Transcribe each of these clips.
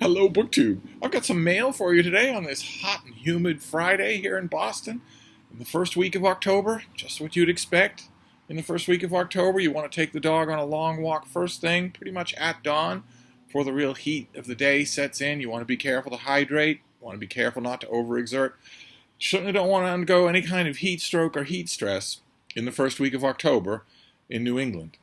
Hello, BookTube. I've got some mail for you today on this hot and humid Friday here in Boston. In the first week of October, just what you'd expect. In the first week of October, you want to take the dog on a long walk first thing, pretty much at dawn, before the real heat of the day sets in. You want to be careful to hydrate. You want to be careful not to overexert. You certainly don't want to undergo any kind of heat stroke or heat stress in the first week of October in New England.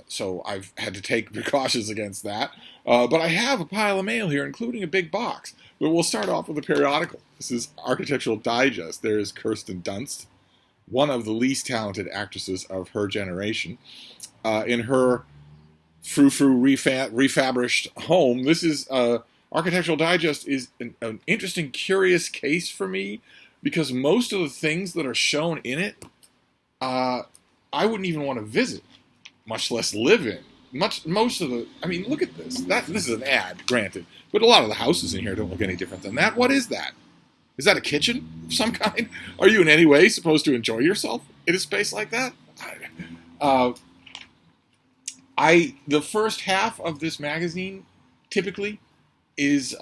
So I've had to take precautions against that. But I have a pile of mail here, including a big box. But we'll start off with a periodical. This is Architectural Digest. There is Kirsten Dunst, one of the least talented actresses of her generation. In her frou-frou refurbished home, this is Architectural Digest is an interesting, curious case for me, because most of the things that are shown in it, I wouldn't even want to visit, much less live in. Most of the, I mean, look at this. This is an ad, granted, but a lot of the houses in here don't look any different than that. What is that? Is that a kitchen of some kind? Are you in any way supposed to enjoy yourself in a space like that? The first half of this magazine typically is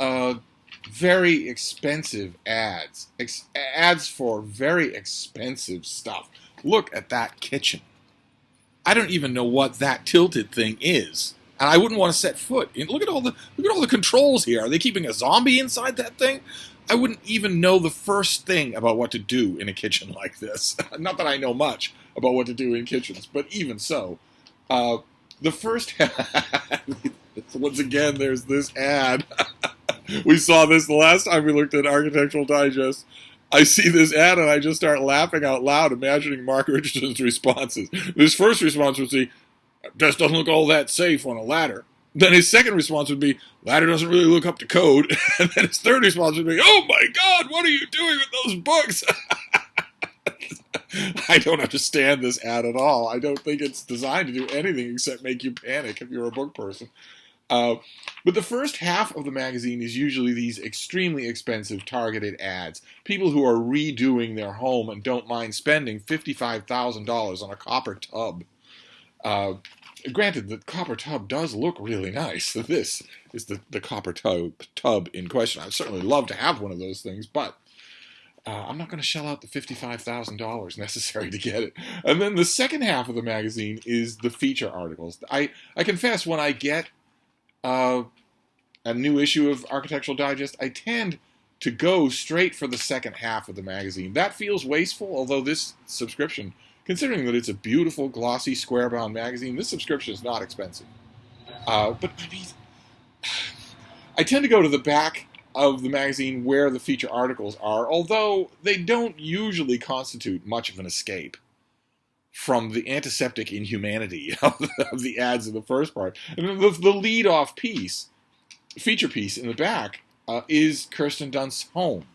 very expensive ads. Ads for very expensive stuff. Look at that kitchen. I don't even know what that tilted thing is, and I wouldn't want to set foot in. Look at all the controls here. Are they keeping a zombie inside that thing? I wouldn't even know the first thing about what to do in a kitchen like this. Not that I know much about what to do in kitchens, but even so, the first once again, there's this ad. We saw this the last time we looked at Architectural Digest. I see this ad and I just start laughing out loud, imagining Mark Richardson's responses. His first response would be, "This doesn't look all that safe on a ladder." Then his second response would be, "Ladder doesn't really look up to code." And then his third response would be, "Oh my God, what are you doing with those books?" I don't understand this ad at all. I don't think it's designed to do anything except make you panic if you're a book person. But the first half of the magazine is usually these extremely expensive targeted ads. People who are redoing their home and don't mind spending $55,000 on a copper tub. Granted, the copper tub does look really nice. This is the copper tub in question. I'd certainly love to have one of those things, but I'm not going to shell out the $55,000 necessary to get it. And then the second half of the magazine is the feature articles. I confess, when I get a new issue of Architectural Digest, I tend to go straight for the second half of the magazine. That feels wasteful, although this subscription, considering that it's a beautiful, glossy, square-bound magazine, this subscription is not expensive. But I mean, I tend to go to the back of the magazine where the feature articles are, although they don't usually constitute much of an escape from the antiseptic inhumanity of the ads in the first part. And the lead-off piece, feature piece in the back, is Kirsten Dunst's home.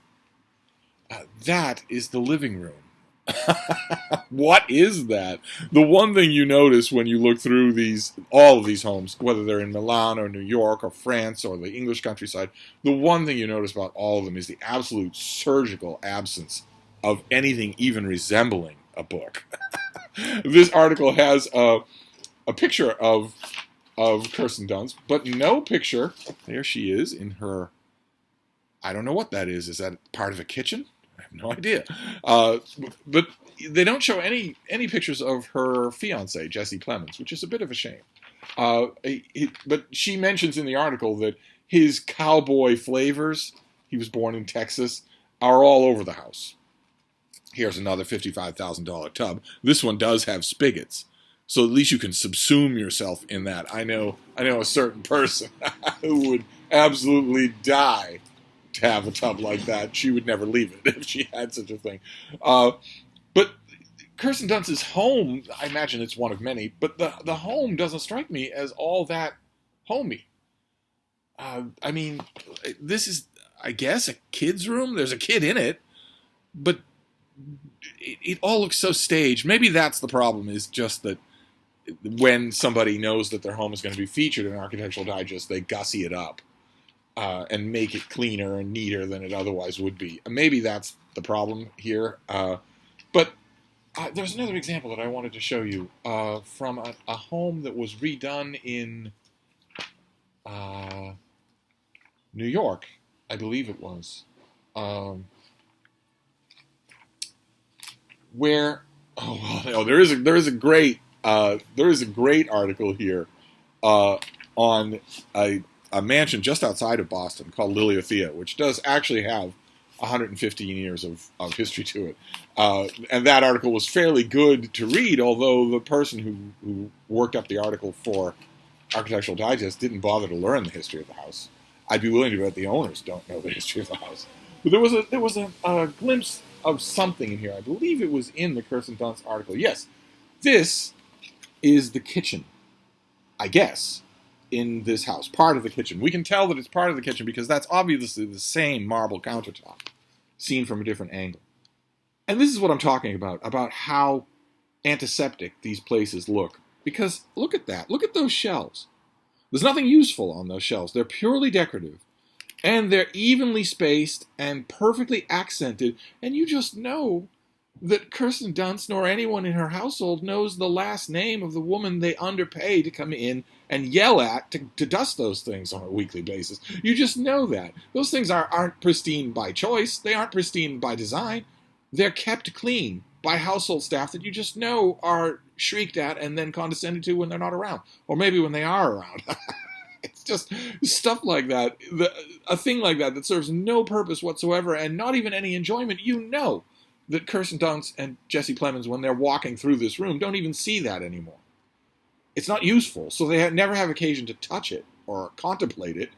That is the living room. What is that? The one thing you notice when you look through all of these homes, whether they're in Milan or New York or France or the English countryside, the one thing you notice about all of them is the absolute surgical absence of anything even resembling a book. This article has a picture of Kirsten Dunst, but no picture. There she is in her, I don't know what that is. Is that part of a kitchen? I have no idea. But they don't show any pictures of her fiancé, Jesse Plemons, which is a bit of a shame. But she mentions in the article that his cowboy flavors, he was born in Texas, are all over the house. Here's another $55,000 tub. This one does have spigots, so at least you can subsume yourself in that. I know a certain person who would absolutely die to have a tub like that. She would never leave it if she had such a thing. But Kirsten Dunst's home, I imagine it's one of many, but the home doesn't strike me as all that homey. I mean, this is, I guess, a kid's room. There's a kid in it, but it all looks so staged. Maybe that's the problem, is just that when somebody knows that their home is going to be featured in Architectural Digest, they gussy it up and make it cleaner and neater than it otherwise would be. Maybe that's the problem here. But there's another example that I wanted to show you from a home that was redone in New York, I believe it was, um, where there is a great article here on a mansion just outside of Boston called Liliothea, which does actually have 115 years of history to it. And that article was fairly good to read, although the person who worked up the article for Architectural Digest didn't bother to learn the history of the house. I'd be willing to bet the owners don't know the history of the house. But there was a glimpse of something in here. I believe it was in the Kirsten Dunst article. Yes, this is the kitchen, I guess, in this house. Part of the kitchen. We can tell that it's part of the kitchen because that's obviously the same marble countertop, seen from a different angle. And this is what I'm talking about how antiseptic these places look. Because look at that. Look at those shelves. There's nothing useful on those shelves. They're purely decorative. And they're evenly spaced and perfectly accented. And you just know that Kirsten Dunst nor anyone in her household knows the last name of the woman they underpay to come in and yell at to dust those things on a weekly basis. You just know that. Those things aren't pristine by choice. They aren't pristine by design. They're kept clean by household staff that you just know are shrieked at and then condescended to when they're not around. Or maybe when they are around. It's just stuff like that. A thing like that serves no purpose whatsoever and not even any enjoyment. You know that Kirsten Dunst and Jesse Plemons, when they're walking through this room, don't even see that anymore. It's not useful, so they never have occasion to touch it or contemplate it.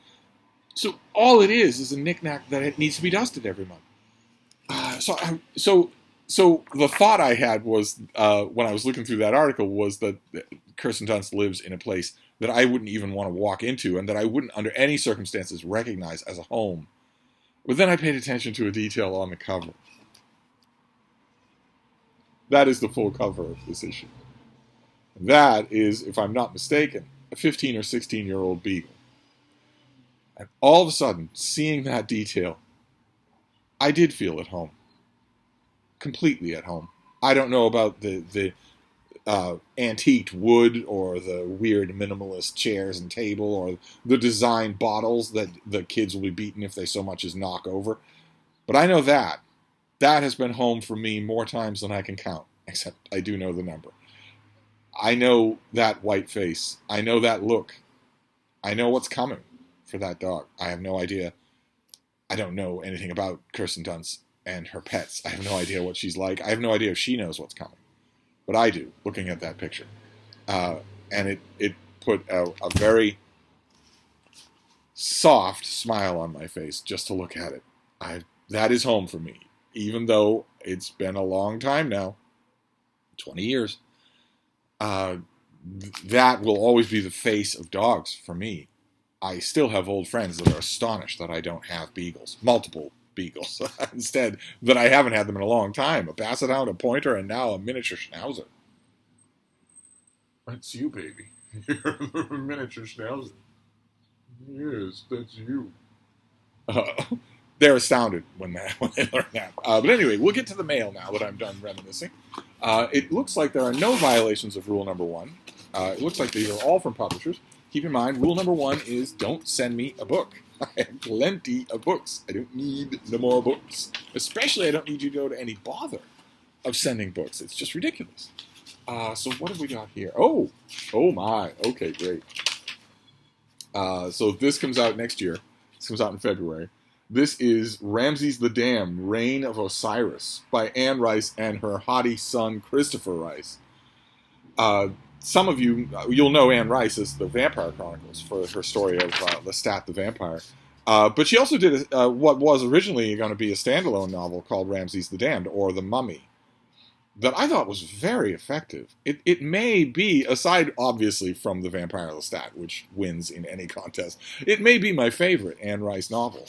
So all it is a knickknack that it needs to be dusted every month. So the thought I had was when I was looking through that article was that Kirsten Dunst lives in a place that I wouldn't even want to walk into and that I wouldn't under any circumstances recognize as a home. But then I paid attention to a detail on the cover. That is the full cover of this issue. That is, if I'm not mistaken, a 15 or 16-year-old beagle. And all of a sudden, seeing that detail, I did feel at home. Completely at home. I don't know about the antiqued wood or the weird minimalist chairs and table or the designed bottles that the kids will be beaten if they so much as knock over. But I know that has been home for me more times than I can count, except I do know the number. I know that white face. I know that look. I know what's coming for that dog. I have no idea. I don't know anything about Kirsten Dunst and her pets. I have no idea what she's like. I have no idea if she knows what's coming. But I do, looking at that picture. And it put a very soft smile on my face just to look at it. That is home for me, even though it's been a long time now, 20 years. That will always be the face of dogs for me. I still have old friends that are astonished that I don't have beagles, multiple beagles, instead, that I haven't had them in a long time. A basset hound, a pointer, and now a miniature schnauzer. That's you, baby. You're the miniature schnauzer. Yes, that's you. They're astounded when they learn that. But anyway, we'll get to the mail now that I'm done reminiscing. It looks like there are no violations of rule number 1. It looks like these are all from publishers. Keep in mind, rule number 1 is don't send me a book. I have plenty of books. I don't need no more books. Especially, I don't need you to go to any bother of sending books. It's just ridiculous. So what have we got here? Oh my. Okay, great. So this comes out next year. This comes out in February. This is Ramses the Damned, Reign of Osiris by Anne Rice and her haughty son, Christopher Rice. Some of you'll know Anne Rice as the Vampire Chronicles for her story of Lestat the Vampire. But she also did what was originally going to be a standalone novel called Ramses the Damned, or The Mummy, that I thought was very effective. It may be, aside obviously from The Vampire Lestat, which wins in any contest, it may be my favorite Anne Rice novel.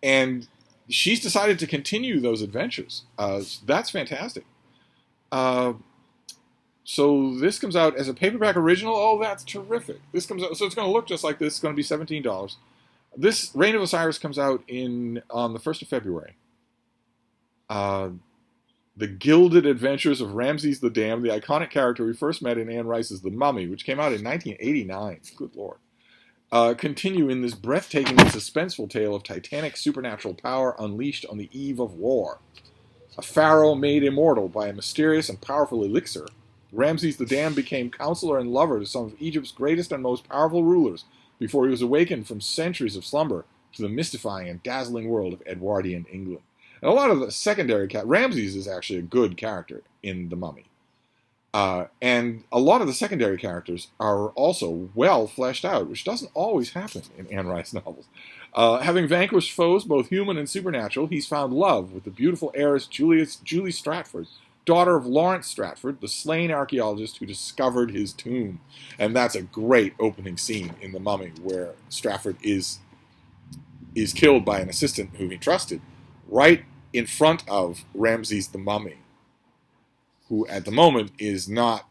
And she's decided to continue those adventures. That's fantastic. So this comes out as a paperback original. Oh, that's terrific. This comes out, so it's going to look just like this. It's going to be $17. This Reign of Osiris comes out on the 1st of February. The Gilded Adventures of Ramses the Damned, the iconic character we first met in Anne Rice's The Mummy, which came out in 1989. Good Lord. continue in this breathtaking and suspenseful tale of titanic supernatural power unleashed on the eve of war. A pharaoh made immortal by a mysterious and powerful elixir, Ramses the Damned became counselor and lover to some of Egypt's greatest and most powerful rulers before he was awakened from centuries of slumber to the mystifying and dazzling world of Edwardian England. And a lot of the secondary Ramses is actually a good character in The Mummy. And a lot of the secondary characters are also well fleshed out, which doesn't always happen in Anne Rice novels. Having vanquished foes, both human and supernatural, he's found love with the beautiful heiress Julie Stratford, daughter of Lawrence Stratford, the slain archaeologist who discovered his tomb. And that's a great opening scene in The Mummy, where Stratford is killed by an assistant whom he trusted, right in front of Ramses the Mummy, who at the moment is not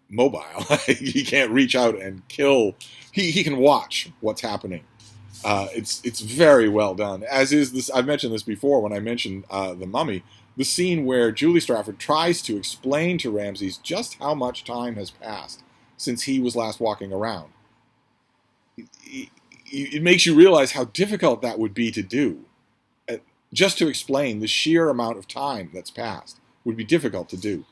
mobile. He can't reach out and kill. He can watch what's happening. It's very well done. As is this, I've mentioned this before when I mentioned The Mummy. The scene where Julie Stratford tries to explain to Ramses just how much time has passed since he was last walking around. It makes you realize how difficult that would be to do. Just to explain the sheer amount of time that's passed would be difficult to do.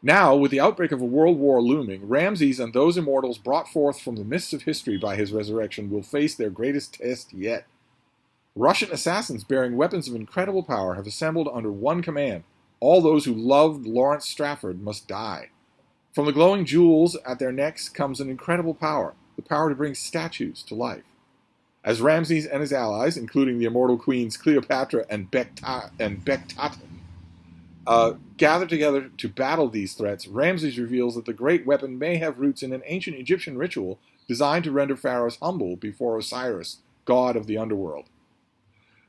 Now, with the outbreak of a world war looming, Ramses and those immortals brought forth from the mists of history by his resurrection will face their greatest test yet. Russian assassins bearing weapons of incredible power have assembled under one command. All those who loved Lawrence Stratford must die. From the glowing jewels at their necks comes an incredible power, the power to bring statues to life. As Ramses and his allies, including the immortal queens Cleopatra and Bekhtaten, gather together to battle these threats, Ramses reveals that the great weapon may have roots in an ancient Egyptian ritual designed to render pharaohs humble before Osiris, god of the underworld.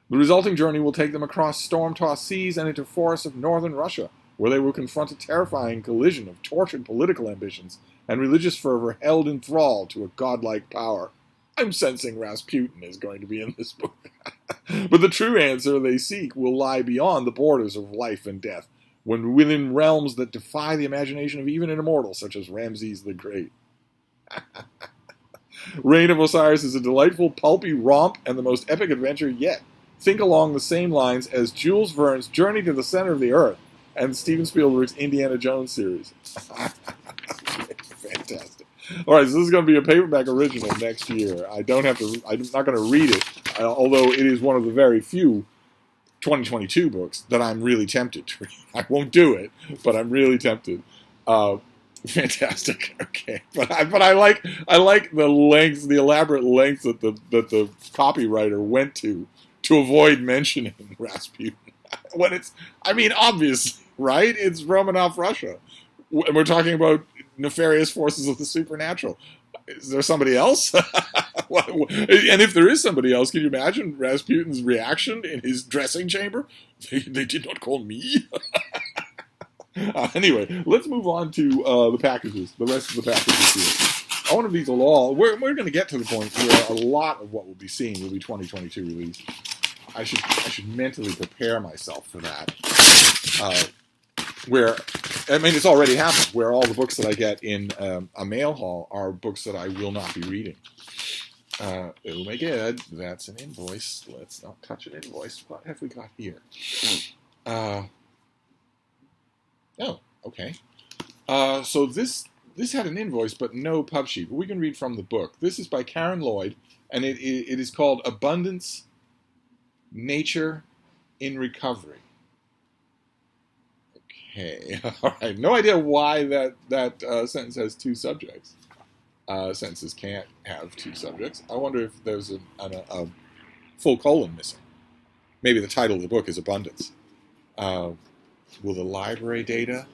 The resulting journey will take them across storm-tossed seas and into forests of northern Russia, where they will confront a terrifying collision of tortured political ambitions and religious fervor held in thrall to a godlike power. I'm sensing Rasputin is going to be in this book. But the true answer they seek will lie beyond the borders of life and death, when within realms that defy the imagination of even an immortal such as Ramses the Great. Reign of Osiris is a delightful, pulpy romp and the most epic adventure yet. Think along the same lines as Jules Verne's Journey to the Center of the Earth and Steven Spielberg's Indiana Jones series. Fantastic. All right, so this is going to be a paperback original next year. I'm not going to read it, although it is one of the very few 2022 books that I'm really tempted to read. I won't do it, but I'm really tempted. Fantastic. Okay, but I like the lengths, the elaborate lengths that the copywriter went to avoid mentioning Rasputin. When it's, obviously, right? It's Romanov Russia. And we're talking about nefarious forces of the supernatural. Is there somebody else? And if there is somebody else, can you imagine Rasputin's reaction in his dressing chamber? They did not call me. Anyway, let's move on to the packages, the rest of the packages here. One of these will all... We're going to get to the point where a lot of what we'll be seeing will be 2022 release. I should mentally prepare myself for that. It's already happened, where all the books that I get in a mail haul are books that I will not be reading. Oh my god, that's an invoice. Let's not touch an invoice. What have we got here? Oh, okay. So this had an invoice, but no pub sheet. But we can read from the book. This is by Karen Lloyd, and it is called Abundance, Nature in Recovery. Okay, all right. No idea why that sentence has two subjects. Sentences can't have two subjects. I wonder if there's a full colon missing. Maybe the title of the book is Abundance. Will the library data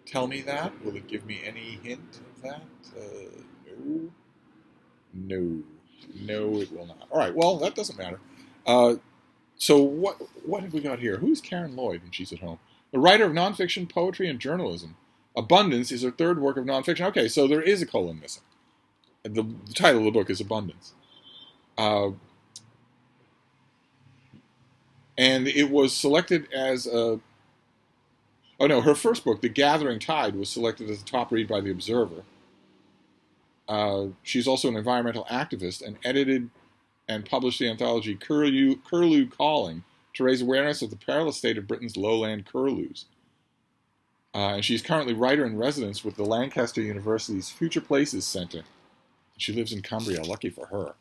tell me that? Will it give me any hint of that? No, it will not. All right, well, that doesn't matter. So what have we got here? Who's Karen Lloyd when she's at home? The writer of nonfiction, poetry, and journalism. Abundance is her third work of nonfiction. Okay, so there is a colon missing. The title of the book is Abundance. And it was selected as a Oh no, her first book, The Gathering Tide, was selected as the top read by The Observer. She's also an environmental activist and edited and published the anthology Curlew Calling to raise awareness of the perilous state of Britain's lowland curlews. And she's currently writer-in-residence with the Lancaster University's Future Places Center. She lives in Cumbria. Lucky for her.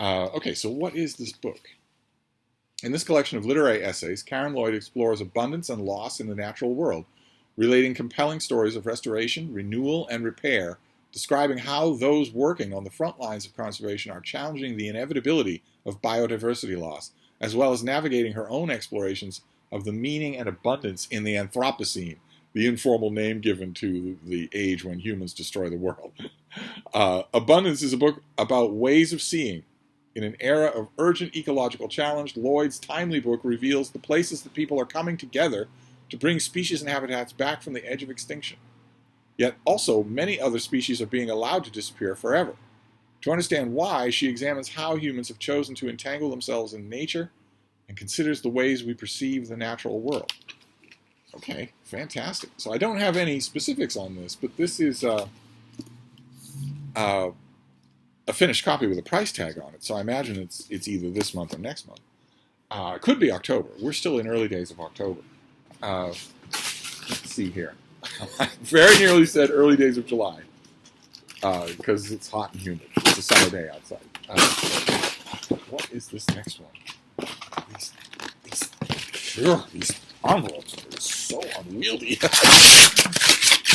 Okay, so what is this book? In this collection of literary essays, Karen Lloyd explores abundance and loss in the natural world, relating compelling stories of restoration, renewal, and repair, describing how those working on the front lines of conservation are challenging the inevitability of biodiversity loss, as well as navigating her own explorations of the meaning and abundance in the Anthropocene, the informal name given to the age when humans destroy the world. Abundance is a book about ways of seeing. In an era of urgent ecological challenge, Lloyd's timely book reveals the places that people are coming together to bring species and habitats back from the edge of extinction. Yet also, many other species are being allowed to disappear forever. To understand why, she examines how humans have chosen to entangle themselves in nature and considers the ways we perceive the natural world. Okay, fantastic. So I don't have any specifics on this, but this is a finished copy with a price tag on it, so I imagine it's either this month or next month. It could be October. We're still in early days of October. Let's see here. I very nearly said early days of July because it's hot and humid. It's a summer day outside. What is this next one? These envelopes are so unwieldy.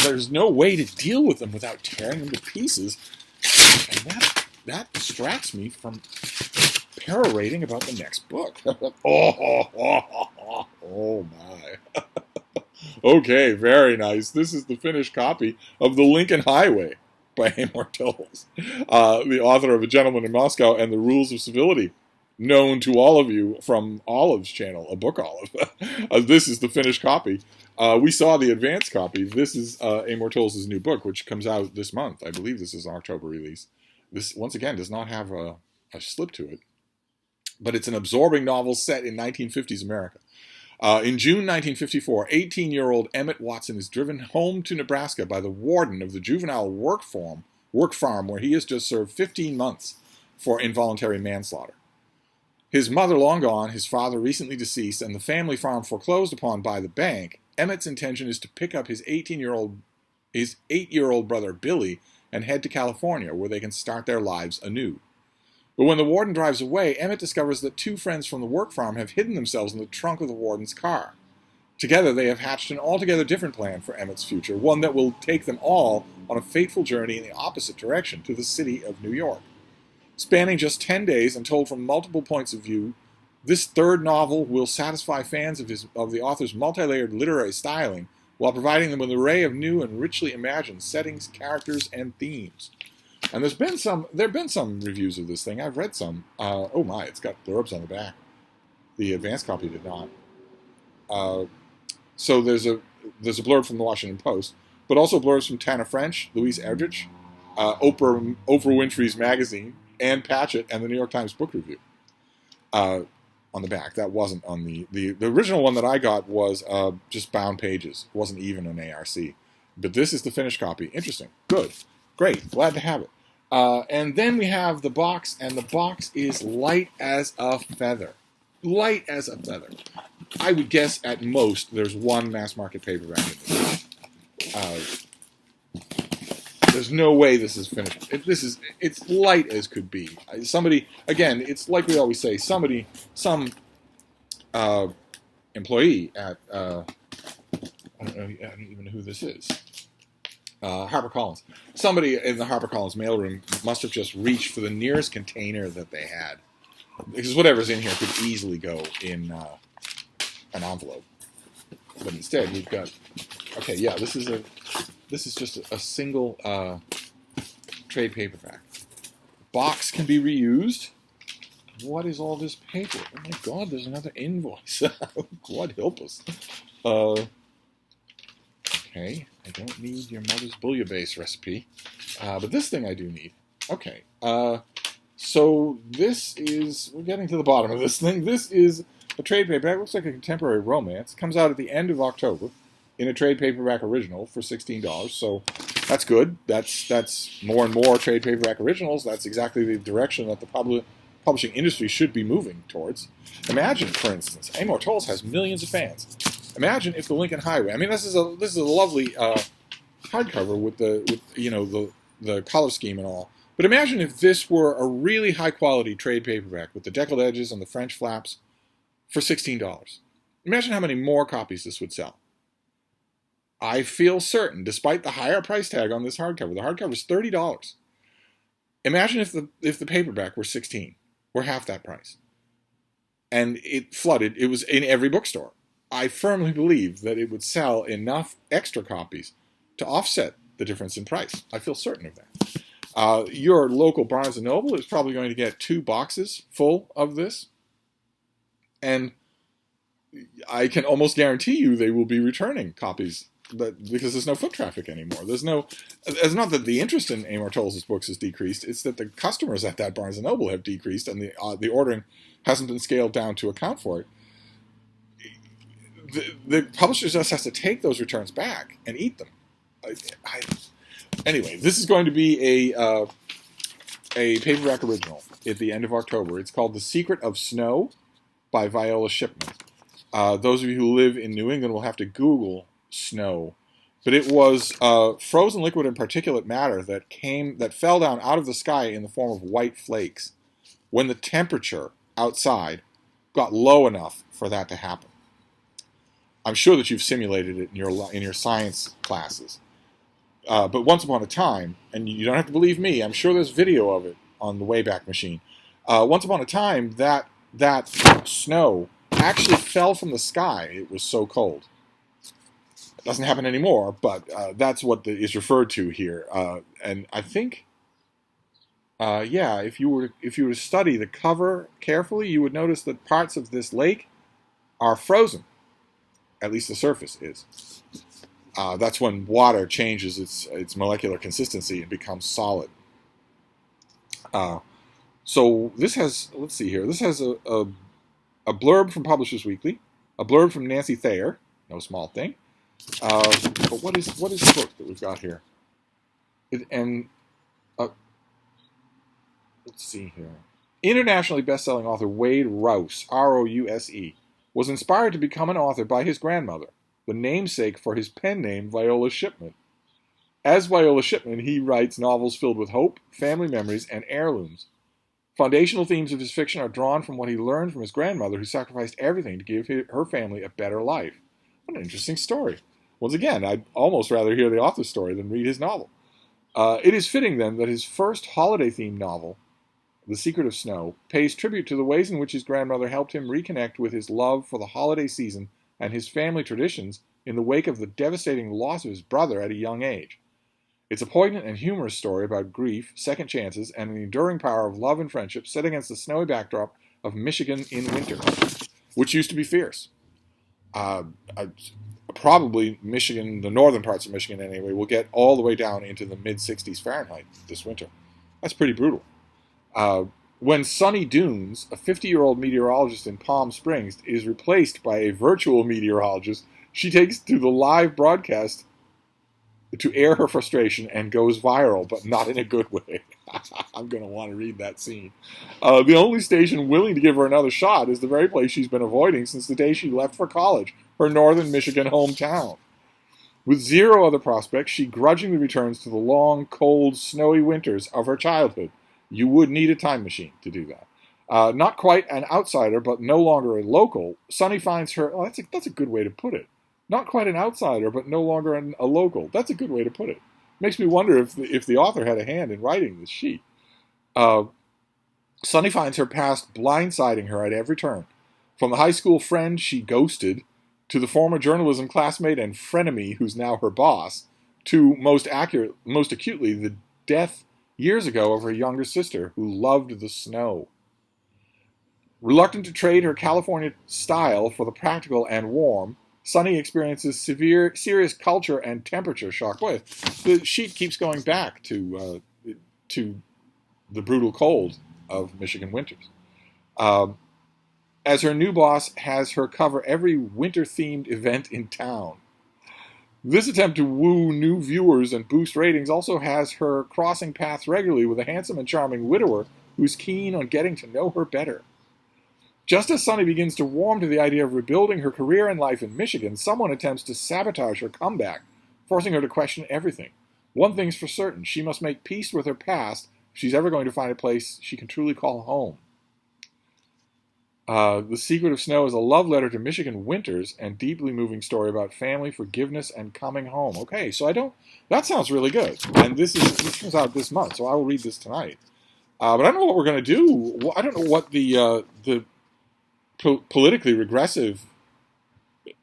There's no way to deal with them without tearing them to pieces. And that distracts me from perorating about the next book. Oh my. Okay, very nice. This is the finished copy of The Lincoln Highway by Amor Towles, the author of A Gentleman in Moscow and The Rules of Civility, known to all of you from Olive's channel, A Book Olive. This is the finished copy. We saw the advanced copy. This is Amor Towles' new book, which comes out this month. I believe this is an October release. This, once again, does not have a slip to it, but it's an absorbing novel set in 1950s America. In June 1954, 18-year-old Emmett Watson is driven home to Nebraska by the warden of the juvenile work farm where he has just served 15 months for involuntary manslaughter. His mother long gone, his father recently deceased, and the family farm foreclosed upon by the bank, Emmett's intention is to pick up his 8-year-old brother Billy and head to California, where they can start their lives anew. But when the warden drives away, Emmett discovers that two friends from the work farm have hidden themselves in the trunk of the warden's car. Together, they have hatched an altogether different plan for Emmett's future, one that will take them all on a fateful journey in the opposite direction, to the city of New York. Spanning just 10 days and told from multiple points of view, this third novel will satisfy fans of the author's multi-layered literary styling, while providing them with an array of new and richly imagined settings, characters, and themes. And there have been some reviews of this thing. I've read some. Oh my, it's got blurbs on the back. The advanced copy did not. So there's a blurb from the Washington Post, but also blurbs from Tana French, Louise Erdrich, Oprah Winfrey's Magazine, Ann Patchett, and the New York Times Book Review. On the back. That wasn't on the original one that I got was just bound pages. It wasn't even an ARC. But this is the finished copy. Interesting. Good. Great. Glad to have it. And then we have the box, and the box is light as a feather. Light as a feather. I would guess at most there's one mass market paperback in this. There's no way this is finished. It's light as could be. Somebody, again, it's like we always say, some employee at, I don't even know who this is, HarperCollins. Somebody in the HarperCollins mailroom must have just reached for the nearest container that they had, because whatever's in here could easily go in an envelope. But instead, we've got, okay, yeah, this is just a single trade paperback. Box can be reused. What is all this paper? Oh my God, there's another invoice. God help us. Okay, I don't need your mother's bouillabaisse recipe. But this thing I do need. Okay, so this is, we're getting to the bottom of this thing. This is a trade paperback. It looks like a contemporary romance. It comes out at the end of October. in a trade paperback original for $16. So that's good. That's more and more trade paperback originals. That's exactly the direction that the publishing industry should be moving towards. Imagine, for instance, Amor Tolls has millions of fans. Imagine if the Lincoln Highway. I mean, this is a lovely hardcover with the color scheme and all. But imagine if this were a really high quality trade paperback with the deckled edges and the French flaps for $16. Imagine how many more copies this would sell. I feel certain, despite the higher price tag on this hardcover, the hardcover is $30. Imagine if the paperback were $16, or half that price. And it flooded, it was in every bookstore. I firmly believe that it would sell enough extra copies to offset the difference in price. I feel certain of that. Your local Barnes & Noble is probably going to get 2 boxes full of this. And I can almost guarantee you they will be returning copies because there's no foot traffic anymore. It's not that the interest in Amor Tolls' books has decreased. It's that the customers at that Barnes & Noble have decreased, and the ordering hasn't been scaled down to account for it. The publisher just has to take those returns back and eat them. Anyway, this is going to be a paperback original at the end of October. It's called The Secret of Snow by Viola Shipman. Those of you who live in New England will have to Google snow. But it was frozen liquid and particulate matter that fell down out of the sky in the form of white flakes when the temperature outside got low enough for that to happen. I'm sure that you've simulated it in your science classes. But once upon a time, and you don't have to believe me, I'm sure there's video of it on the Wayback Machine. Once upon a time, that snow actually fell from the sky. It was so cold. It doesn't happen anymore, but that's what is referred to here. And I think, if you were to study the cover carefully, you would notice that parts of this lake are frozen. At least the surface is. That's when water changes its molecular consistency and becomes solid. So this has, let's see here, this has a blurb from Publishers Weekly, a blurb from Nancy Thayer, no small thing. But what is the book that we've got here? Let's see here. Internationally best-selling author Wade Rouse, R-O-U-S-E, was inspired to become an author by his grandmother, the namesake for his pen name, Viola Shipman. As Viola Shipman, he writes novels filled with hope, family memories, and heirlooms. Foundational themes of his fiction are drawn from what he learned from his grandmother, who sacrificed everything to give her family a better life. What an interesting story. Once again, I'd almost rather hear the author's story than read his novel. It is fitting, then, that his first holiday-themed novel, The Secret of Snow, pays tribute to the ways in which his grandmother helped him reconnect with his love for the holiday season and his family traditions in the wake of the devastating loss of his brother at a young age. It's a poignant and humorous story about grief, second chances, and the enduring power of love and friendship set against the snowy backdrop of Michigan in winter, which used to be fierce. Probably Michigan, the northern parts of Michigan anyway, will get all the way down into the mid-60s Fahrenheit this winter. That's pretty brutal. When Sonny Dunes, a 50-year-old meteorologist in Palm Springs, is replaced by a virtual meteorologist, she takes to the live broadcast to air her frustration and goes viral, but not in a good way. I'm going to want to read that scene. The only station willing to give her another shot is the very place she's been avoiding since the day she left for college, her northern Michigan hometown. With zero other prospects, she grudgingly returns to the long, cold, snowy winters of her childhood. You would need a time machine to do that. Not quite an outsider, but no longer a local, Sonny finds her... Oh, that's a good way to put it. Not quite an outsider, but no longer a local. That's a good way to put it. Makes me wonder if the author had a hand in writing this sheet. Sonny finds her past blindsiding her at every turn. From the high school friend she ghosted, to the former journalism classmate and frenemy who's now her boss, to most acutely the death years ago of her younger sister who loved the snow. Reluctant to trade her California style for the practical and warm, Sonny experiences serious culture and temperature shock. Boy, the sheet keeps going back to the brutal cold of Michigan winters. As her new boss has her cover every winter-themed event in town. This attempt to woo new viewers and boost ratings also has her crossing paths regularly with a handsome and charming widower who's keen on getting to know her better. Just as Sunny begins to warm to the idea of rebuilding her career and life in Michigan, someone attempts to sabotage her comeback, forcing her to question everything. One thing's for certain, she must make peace with her past if she's ever going to find a place she can truly call home. The Secret of Snow is a love letter to Michigan winters and deeply moving story about family, forgiveness, and coming home. Okay, so that sounds really good. And this comes out this month, so I will read this tonight. But I don't know what we're going to do. I don't know what the politically regressive,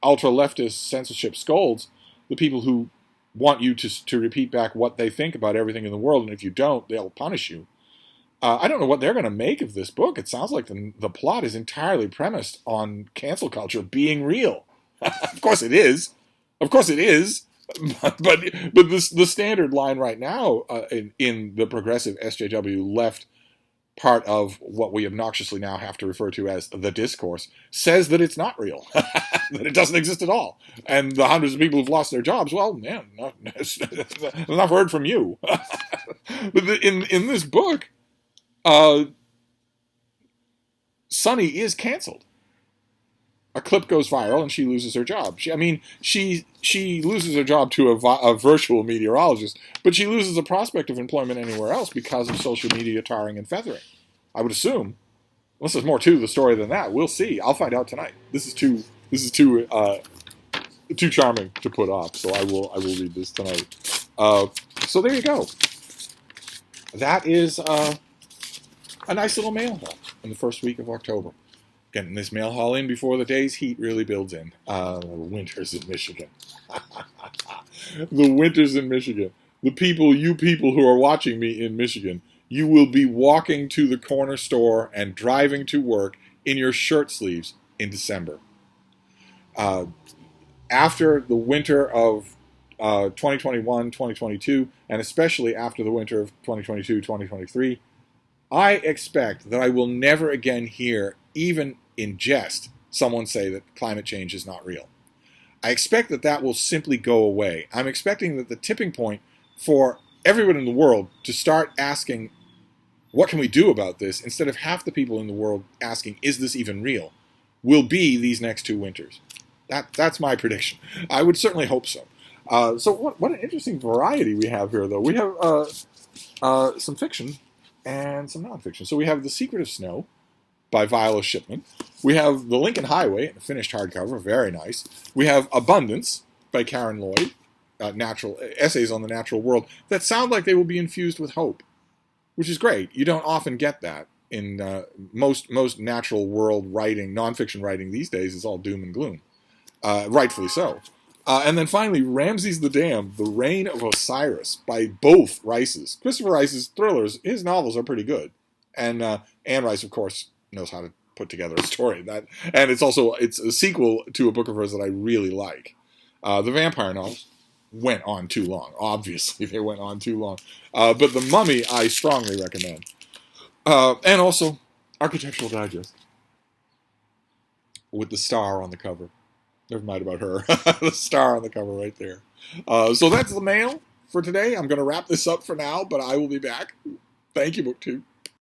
ultra-leftist censorship scolds, the people who want you to repeat back what they think about everything in the world, and if you don't, they'll punish you. I don't know what they're going to make of this book. It sounds like the plot is entirely premised on cancel culture being real. Of course it is. Of course it is. But the standard line right now in the progressive SJW left part of what we obnoxiously now have to refer to as the discourse says that it's not real, that it doesn't exist at all. And the hundreds of people who've lost their jobs, well, man, enough heard from you. But in this book, Sunny is canceled. A clip goes viral and she loses her job. She loses her job to a virtual meteorologist, but she loses the prospect of employment anywhere else because of social media tarring and feathering. I would assume, unless there's more to the story than that. We'll see. I'll find out tonight. This is too charming to put off, so I will read this tonight. So there you go. That is a nice little mail haul in the first week of October. Getting this mail haul in before the day's heat really builds in. Winters in Michigan. The winters in Michigan. You people who are watching me in Michigan, you will be walking to the corner store and driving to work in your shirt sleeves in December. After the winter of 2021, 2022, and especially after the winter of 2022, 2023, I expect that I will never again hear, even in jest, someone say that climate change is not real. I expect that will simply go away. I'm expecting that the tipping point for everyone in the world to start asking, what can we do about this, instead of half the people in the world asking, is this even real, will be these next two winters. That's my prediction. I would certainly hope so. So what an interesting variety we have here, though. We have some fiction and some nonfiction. So we have The Secret of Snow by Viola Shipman. We have The Lincoln Highway, a finished hardcover, very nice. We have Abundance by Karen Lloyd, natural essays on the natural world that sound like they will be infused with hope, which is great. You don't often get that in most natural world writing, nonfiction writing these days is all doom and gloom, rightfully so. And then finally, Ramses the Damned, The Reign of Osiris by both Rices. Christopher Rice's thrillers, his novels are pretty good. And Anne Rice, of course, knows how to put together a story. And it's a sequel to a book of hers that I really like. The vampire novels went on too long. Obviously, they went on too long. But The Mummy, I strongly recommend. And also, Architectural Digest, with the star on the cover. Never mind about her. The star on the cover right there. So that's the mail for today. I'm going to wrap this up for now, but I will be back. Thank you, BookTube.